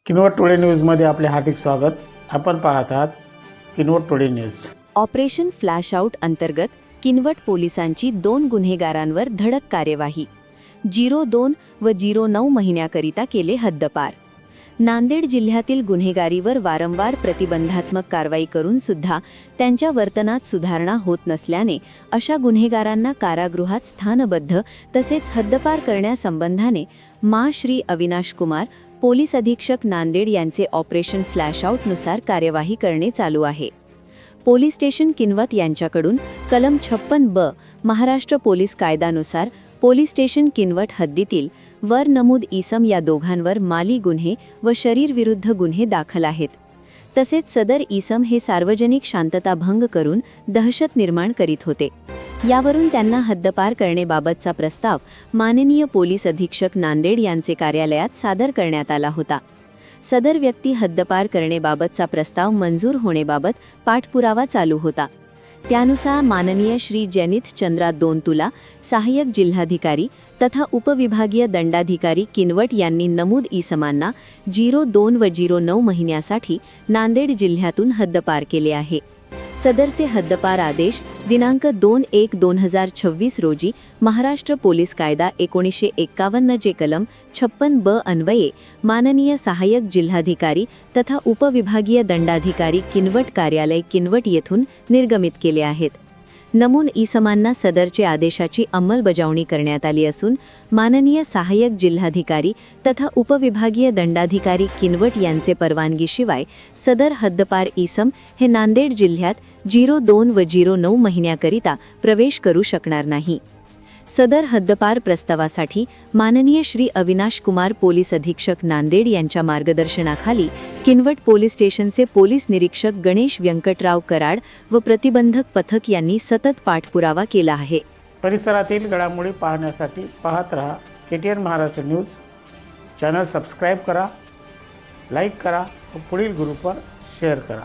Kinwat today न्यूजमध्ये आपले हार्दिक स्वागत। आपण पाहत आहात Kinwat today news. Operation flash out अंतर्गत किनवट पोलिसांची 2 गुन्हेगारांवर धडक कार्यवाही। 02 व 09 महिन्याकरिता केले हद्दपार। नांदेड जिल्ह्यातील गुन्हेगारीवर वारंवार प्रतिबंधात्मक कारवाई करून सुद्धा त्यांच्या वर्तनात सुधारणा होत नसल्याने अशा गुन्हेगारांना कारागृहात स्थानबद्ध तसेच हद्दपार करण्यासंबंधाने श्री अविनाश कुमार पोलीस अधीक्षक नांदेड यांचे ऑपरेशन फ्लॅश आउटनुसार कार्यवाही करणे चालू आहे। पोलीस स्टेशन किनवट यांच्याकडून कलम 56(ब) महाराष्ट्र पोलीस कायद्यानुसार पोलीस स्टेशन किनवट हद्दीतील वर नमूद इसम या दोघांवर माली गुन्हे व शरीरविरुद्ध गुन्हे दाखल आहेत। तसेच सदर इसम हे सार्वजनिक शांतता भंग करून दहशत निर्माण करीत होते। यावरून त्यांना हद्दपार करण्याबाबतचा प्रस्ताव माननीय पोलीस अधीक्षक नांदेड यांचे कार्यालयात सादर करण्यात आला होता। सदर व्यक्ती हद्दपार करण्याबाबतचा प्रस्ताव मंजूर होण्याबाबत पाठपुरावा चालू होता। त्यानुसार माननीय श्री जनित चंद्रा दोनतुला सहाय्यक जिल्हाधिकारी तथा उपविभागीय दंडाधिकारी किनवट यांनी नमूद इसमांना 02 व 09 महिन्यासाठी नांदेड जिल्ह्यातून हद्दपार केले आहे। सदरचे हद्दपार आदेश दिनांक 2/1/2026 रोजी महाराष्ट्र पोलीस कायदा 1951 चे कलम 56(ब) अन्वये माननीय सहाय्यक जिल्हाधिकारी तथा उपविभागीय दंडाधिकारी किनवट कार्यालय किनवट येथून निर्गमित केले आहेत। नमूद इसमांना सदरचे आदेशाची अंमलबजावणी करण्यात आली असून माननीय सहाय्यक जिल्हाधिकारी तथा उपविभागीय दंडाधिकारी किनवट यांचे परवानगीशिवाय सदर हद्दपार इसम हे नांदेड जिल्ह्यात 02 व 09 महिन्याकरिता प्रवेश करू शकणार नाही। सदर हद्दपार प्रस्तावासाठी माननीय श्री अविनाश कुमार पोलीस अधीक्षक नांदेड यांच्या मार्गदर्शनाखाली किनवट पोलीस स्टेशनचे पोलीस निरीक्षक गणेश व्यंकटराव कराड व प्रतिबंधक पथक यांनी सतत पाठपुरावा केला आहे। परिसरातील घडामोडी पाहण्यासाठी पाहत रहा KTN Maharashtra news. Channel subscribe करा, लाईक करा व पुढील ग्रुपवर शेअर करा।